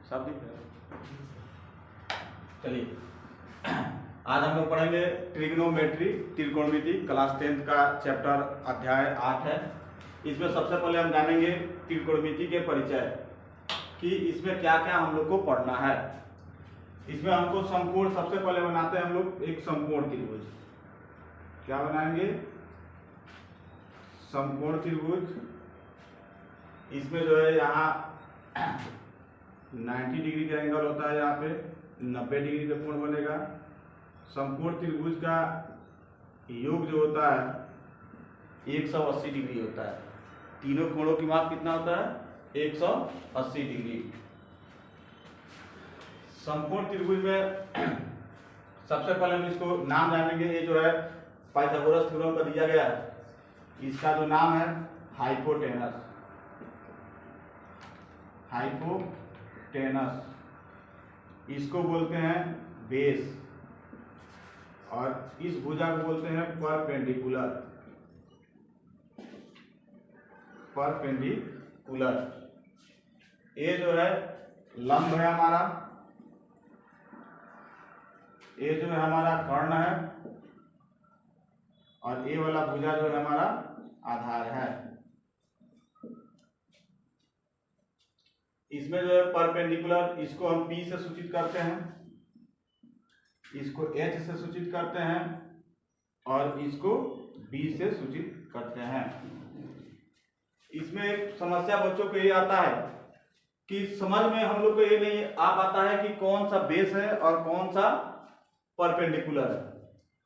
सब दिख रहा है। चलिए आज हम लोग पढ़ेंगे ट्रिग्नोमेट्री, त्रिकोणमिति, क्लास 10th का चैप्टर अध्याय 8 है। इसमें सबसे पहले हम जानेंगे त्रिकोणमिति के परिचय कि इसमें क्या क्या हम लोग को पढ़ना है। इसमें हमको समकोण सबसे पहले बनाते हैं हम लोग एक समकोण त्रिभुज। क्या बनाएंगे? समकोण त्रिभुज। इसमें जो है यहाँ 90 डिग्री का एंगल होता है, यहाँ पे 90 डिग्री का कोण बनेगा। समकोण त्रिभुज का योग जो होता है 180 डिग्री होता है। तीनों कोणों की माप कितना होता है? 180 डिग्री। समकोण त्रिभुज में सबसे पहले हम इसको नाम जानेंगे। ये जो है पाइथागोरस थ्योरम का दिया गया है। इसका जो नाम है हाइपोटेनस। हाइपोटेनस इसको बोलते हैं बेस, और इस भुजा को बोलते हैं परपेंडिकुलर। परपेंडिकुलर। ये जो है लंब है हमारा, ये जो है हमारा कर्ण है, और ये वाला भुजा जो है हमारा आधार है। इसमें जो है परपेंडिकुलर, इसको हम P से सूचित करते हैं, इसको H से सूचित करते हैं, और इसको B से सूचित करते हैं। इसमें एक समस्या बच्चों को ये आता है कि समझ में हम लोग को ये नहीं आ पाता है कि कौन सा बेस है और कौन सा परपेंडिकुलर है।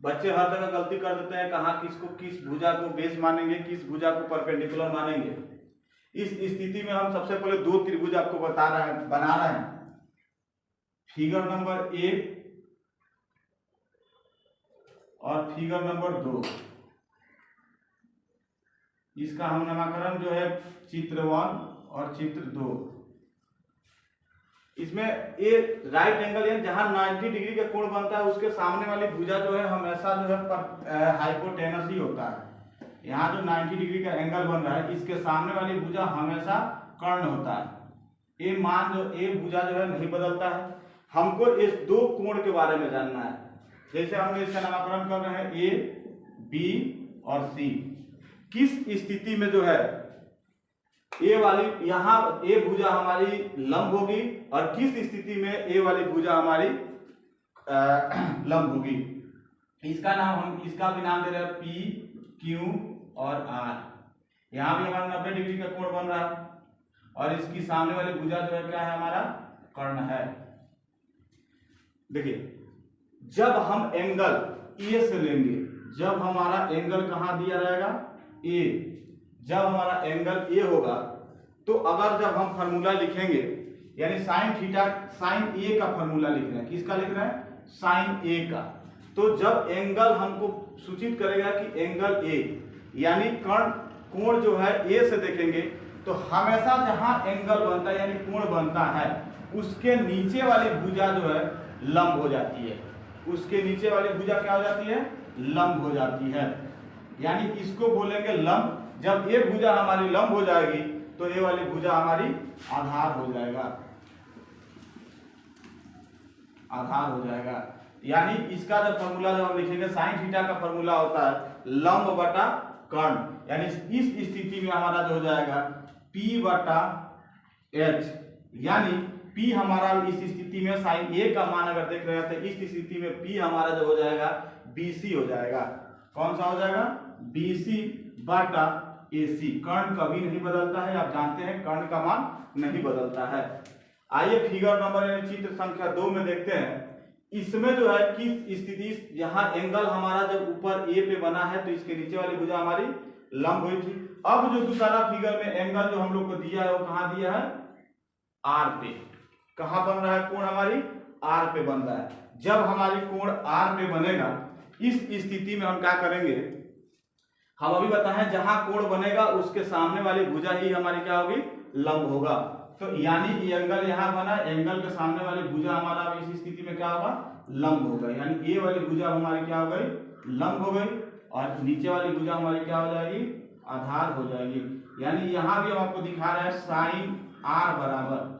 बच्चे हर जगह गलती कर देते हैं, कहाँ किसको किस भुजा को बेस मानेंगे, किस भुजा को परपेंडिकुलर मानेंगे। इस स्थिति में हम सबसे पहले दो त्रिभुज आपको बना रहे हैं। फिगर नंबर 1 और फिगर नंबर 2। इसका हम नामकरण जो है चित्र 1 और चित्र 2। इसमें ये राइट एंगल यानी जहां 90 डिग्री का कोण बनता है उसके सामने वाली भुजा जो है हमेशा जो है हाइपोटेनस ही होता है। यहाँ जो 90 डिग्री का एंगल बन रहा है इसके सामने वाली भुजा हमेशा कर्ण होता है। ये मान जो ये भुजा जो है नहीं बदलता है। हमको इस दो कोण के बारे में जानना है। जैसे हम इसका नामकरण कर रहे हैं A, B और C। किस स्थिति में जो है ए वाली यहाँ ए भुजा हमारी लंब होगी और किस स्थिति में ए वाली भुजा हमारी लंब होगी। इसका नाम हम इसका भी नाम दे रहे हैं P, Q और R। यहाँ भी हमारा 90 डिग्री का कोण बन रहा है, और इसकी सामने वाली भुजा जो है क्या है? हमारा कर्ण है। देखिए, जब हम एंगल ए से लेंगे, जब हमारा एंगल कहाँ दिया रहेगा? ए। जब हमारा एंगल ए होगा तो अगर जब हम फार्मूला लिखेंगे यानी साइन थीटा, साइन ए का फार्मूला लिख रहे हैं, किसका लिख रहे हैं? साइन ए का। तो जब एंगल हमको सूचित करेगा कि एंगल ए यानी कोण जो है ए से देखेंगे तो हमेशा जहां एंगल बनता है यानी कोण बनता है उसके नीचे वाली भुजा जो है लंब हो जाती है। उसके नीचे वाली भुजा क्या हो जाती है? लंब हो जाती है। यानी इसको बोलेंगे लंब। जब ये भुजा हमारी लंब हो जाएगी तो ये वाली भुजा हमारी आधार हो जाएगा। आधार हो जाएगा। यानी इसका जब फॉर्मूला जब हम लिखेंगे साइन थीटा का फॉर्मूला होता है लंब बटा कर्ण। यानी इस स्थिति में हमारा जो हो जाएगा P बटा H। यानी P हमारा इस स्थिति में साइन A का मान अगर देख रहे हैं तो इस स्थिति में P हमारा जो हो जाएगा BC हो जाएगा। कौन सा हो जाएगा? BC बटा AC। कर्ण कभी नहीं बदलता है, आप जानते हैं कर्ण का मान नहीं बदलता है। आइए फिगर नंबर यानी चित्र संख्या 2 में देखते हैं। इसमें जो है किस स्थिति, यहाँ एंगल हमारा जब ऊपर A पे बना है तो इसके नीचे वाली भुजा हमारी लंब हुई थी। अब जो दूसरा फिगर में एंगल जो हम लोग को दिया है वो कहाँ दिया है? R पे। कहाँ बन रहा है कोण? हमारी R पे बन रहा है। जब हमारी कोण R पे बनेगा इस स्थिति में हम क्या करेंगे? हम अभी बताएं जहां कोण बनेगा उसके सामने वाली भुजा ही हमारी क्या होगी? लंब होगा। तो यानी एंगल यहाँ बना, एंगल के सामने वाली भुजा हमारा इस स्थिति में क्या होगा? लंब होगा। यानी ए वाली भुजा हमारी क्या हो गई? लंब हो गई, और नीचे वाली भुजा हमारी क्या हो जाएगी? आधार हो जाएगी। यानी यहाँ भी हम आपको दिखा रहे हैं साइन आर बराबर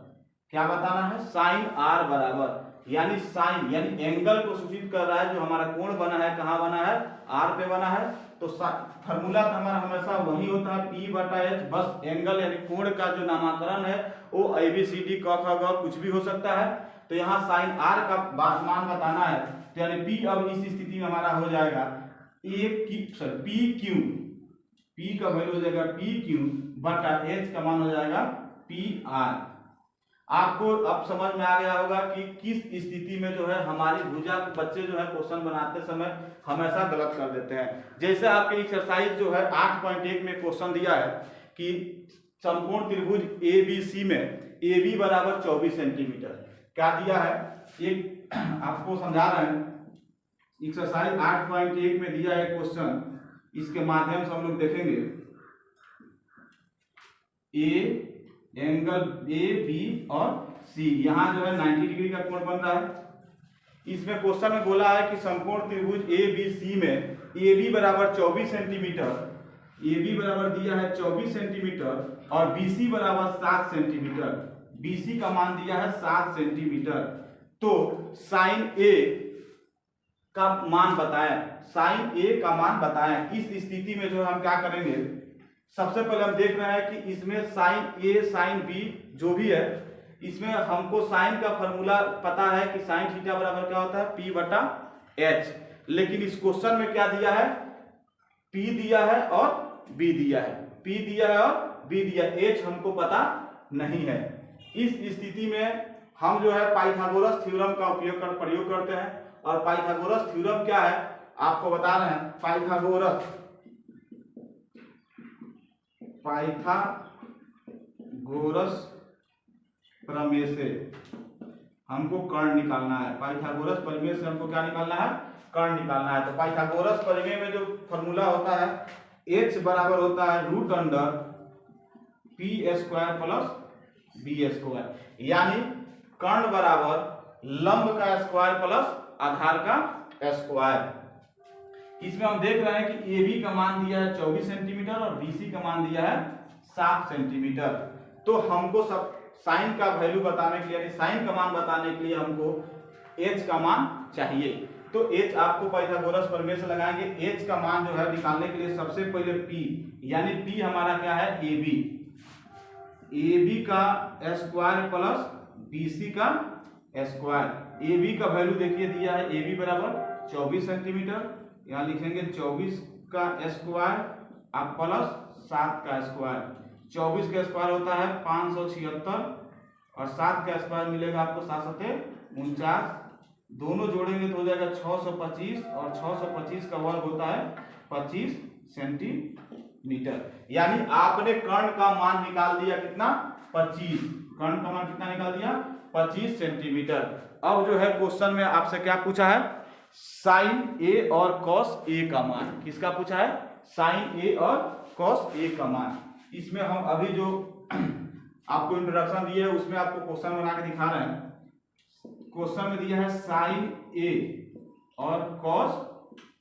क्या बताना है, साइन आर बराबर, यानी साइन यानी एंगल को सूचित कर रहा है, जो हमारा कोण बना है कहाँ बना है, आर पे बना है। तो फॉर्मूला तो हमारा हमेशा वही होता है P बटा H, बस एंगल यानी कोण का जो नामकरण है वो ABCD क ख ग कुछ भी हो सकता है। तो यहाँ साइन आर का मान बताना है, तो यानी P अब इस स्थिति में हमारा हो जाएगा P का वैल्यू हो जाएगा PQ बटा H का मान हो जाएगा PR। आपको अब समझ में आ गया होगा कि किस स्थिति में जो है हमारी भुजा के बच्चे जो है क्वेश्चन बनाते समय हमेशा गलत कर देते हैं। जैसे आपके एक्सरसाइज जो है 8.1 में क्वेश्चन दिया है कि समकोण त्रिभुज ABC में AB बराबर 24 सेंटीमीटर, क्या दिया है, एक आपको समझा रहे हैं। एक्सरसाइज 8.1 में दिया है क्वेश्चन, इसके माध्यम से हम लोग देखेंगे। एंगल ए बी और सी, यहाँ जो है 90 डिग्री का कोण बन रहा है। इसमें क्वेश्चन में बोला है कि समकोण त्रिभुज ए बी सी में ए बी बराबर 24 सेंटीमीटर, ए बी बराबर दिया है 24 सेंटीमीटर और बी सी बराबर 7 सेंटीमीटर, बी सी का मान दिया है 7 सेंटीमीटर। तो साइन ए का मान बताएं, साइन ए का मान बताएं। इस स्थिति में जो हम क्या करेंगे, सबसे पहले हम देख रहे हैं कि इसमें साइन ए साइन बी जो भी है, इसमें हमको साइन का फॉर्मूला पता है कि साइन थीटा बराबर क्या होता है, P बटा H। लेकिन इस क्वेश्चन में क्या दिया है, P दिया है और B दिया है, P दिया है और B दिया है, H हमको पता नहीं है। इस स्थिति में हम जो है पाइथागोरस थ्योरम का प्रयोग करते हैं। और पाइथागोरस थ्योरम क्या है आपको बता रहे हैं। पाइथागोरस प्रमेय से हमको कर्ण निकालना है। पाइथागोरस प्रमेय से हमको क्या निकालना है, कर्ण निकालना है। तो पाइथागोरस प्रमेय में जो फॉर्मूला होता है, H बराबर होता है root under P square plus B square, यानी कर्ण बराबर लंब का स्क्वायर प्लस आधार का स्क्वायर। इसमें हम देख रहे हैं कि AB का मान दिया है 24 सेंटीमीटर और BC का मान दिया है 7 सेंटीमीटर। तो हमको सब साइन का वैल्यू बताने के लिए, यानी साइन का मान बताने के लिए हमको H का मान चाहिए। तो H आपको पाइथागोरस प्रमेय से लगाएंगे। H का मान जो है निकालने के लिए सबसे पहले P, यानी P हमारा क्या है, AB का स्क्वायर प्लस BC का स्क्वायर। AB का वैल्यू देखिए दिया है, AB बराबर 24 सेंटीमीटर, यहाँ लिखेंगे 24 का स्क्वायर आप प्लस 7 का स्क्वायर। 24 का स्क्वायर होता है 576 और 7 का स्क्वायर मिलेगा आपको 7 सते 49, दोनों जोड़ेंगे तो हो जाएगा 625 और 625 का वर्ग होता है 25 सेंटीमीटर। यानी आपने कर्ण का मान निकाल दिया कितना, 25, कर्ण का मान कितना निकाल दिया, 25 सेंटीमीटर। अब जो है क्वेश्चन में आपसे क्या पूछा है, साइन ए और कॉस ए का मान। किसका पूछा है, साइन ए और कॉस ए का मान। इसमें हम अभी जो आपको इंट्रोडक्शन दिए है उसमें आपको क्वेश्चन बना के दिखा रहे हैं। क्वेश्चन में दिया है साइन ए और कॉस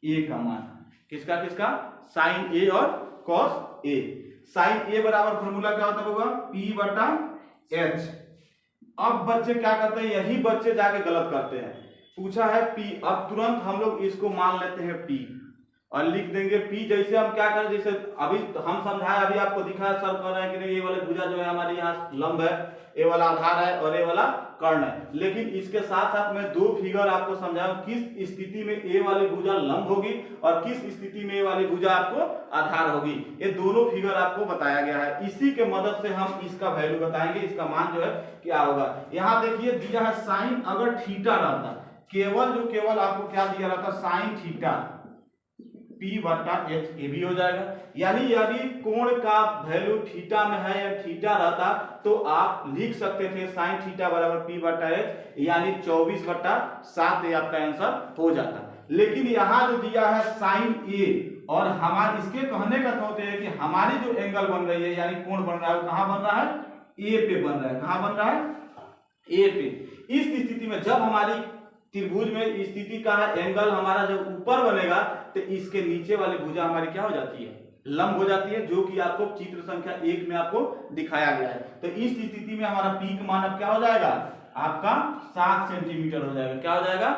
ए का मान। किसका किसका, साइन ए और कॉस ए। साइन ए बराबर फॉर्मूला क्या होता होगा, P बटा H। अब बच्चे क्या करते हैं, यही बच्चे जाके गलत करते हैं। पूछा है P, अब तुरंत हम लोग इसको मान लेते हैं P और लिख देंगे P। जैसे हम क्या करें, जैसे अभी हम समझाए, अभी आपको दिखा, सर कह रहे हैं कि नहीं ये वाले भुजा जो है हमारे यहाँ लंब है, ये वाला आधार है और ये वाला कर्ण है। लेकिन इसके साथ साथ मैं दो फिगर आपको समझाऊं, किस स्थिति में ए वाली भुजा लंब होगी और किस स्थिति में ए वाली भुजा आपको आधार होगी। ये दोनों फिगर आपको बताया गया है। इसी के मदद से हम इसका वैल्यू बताएंगे, इसका मान जो है क्या होगा। यहाँ देखिए दिया है साइन, अगर थीटा रहता, केवल आपको क्या दिया रहता, साइन थीटा P बटा H ए भी हो जाएगा। यानी यदि कोण का वैल्यू थीटा में है या थीटा रहता तो आप लिख सकते थे साइन थीटा बराबर P बटा H, यानी 24 बटा 7 ये आपका आंसर हो जाता। लेकिन यहाँ जो दिया है साइन ए, और हमारे इसके कहने का तो होते हैं कि हमारी जो एंगल बन रही है यानी कोण बन रहा है वो कहाँ बन रहा है, ए पे बन रहा है। कहाँ बन रहा है, ए पे। इस स्थिति में जब हमारी त्रिभुज में स्थिति का एंगल हमारा जब ऊपर बनेगा तो इसके नीचे वाली भुजा हमारी क्या हो जाती है, लंब हो जाती है, जो कि आपको चित्र संख्या 1 में आपको दिखाया गया है। तो इस स्थिति में हमारा पी का मान अब क्या हो जाएगा, आपका 7 सेंटीमीटर हो जाएगा। क्या हो जाएगा,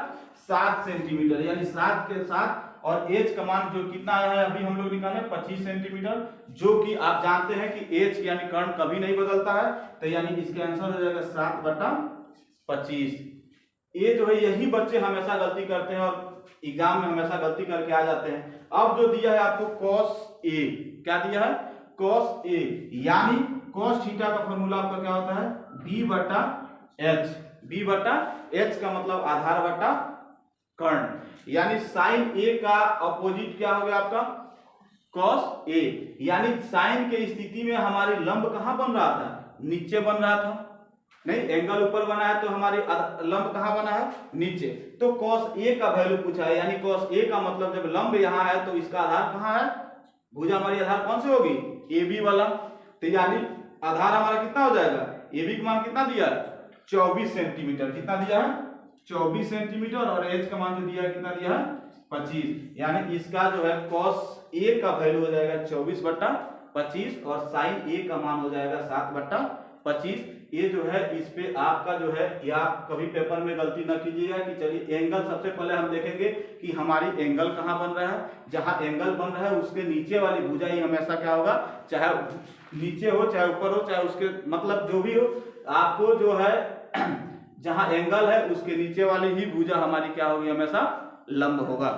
7 सेंटीमीटर, यानी 7 के साथ, और एच का मान जो कितना आया है अभी हम लोग निकाले 25 सेंटीमीटर, जो कि आप जानते हैं कि एच यानी कर्ण कभी नहीं बदलता है, तो यानी इसका आंसर हो जाएगा 7/25। ये जो है यही बच्चे हमेशा गलती करते हैं और एग्जाम में हमेशा गलती करके आ जाते हैं। अब जो दिया है आपको cos a, क्या दिया है, cos a, यानी cos थीटा का फॉर्मूला आपका क्या होता है, b/h। b/h का मतलब आधार बटा कर्ण, यानी sin a का अपोजिट क्या हो गया आपका cos a, यानी sin के स्थिति में हमारी लंब कहां बन रहा था, नीचे बन रहा था, नहीं एंगल ऊपर बना है तो हमारी लंब कहां बना है, नीचे। तो cos a का वैल्यू पूछा है, यानी cos a का मतलब जब लंब यहां है तो इसका आधार कहां है, भुजा हमारी आधार कौन सी होगी, AB वाला। तो यानी आधार हमारा कितना हो जाएगा, AB का मान कितना दिया है 24 सेंटीमीटर, कितना दिया है 24 सेंटीमीटर, और h का मान जो दिया है कितना दिया है 25, यानी इसका जो है cos a का वैल्यू हो जाएगा 24/25 और sin a का मान हो जाएगा 7/25। ये जो है इस पे आपका जो है, या कभी पेपर में गलती न कीजिएगा कि चलिए एंगल सबसे पहले हम देखेंगे कि हमारी एंगल कहां बन रहा है, जहां एंगल बन रहा है उसके नीचे वाली भुजा ही हमेशा क्या होगा, चाहे नीचे हो चाहे ऊपर हो चाहे उसके मतलब जो भी हो, आपको जो है जहां एंगल है उसके नीचे वाली ही भुजा हमारी क्या होगी, हमेशा लंब होगा।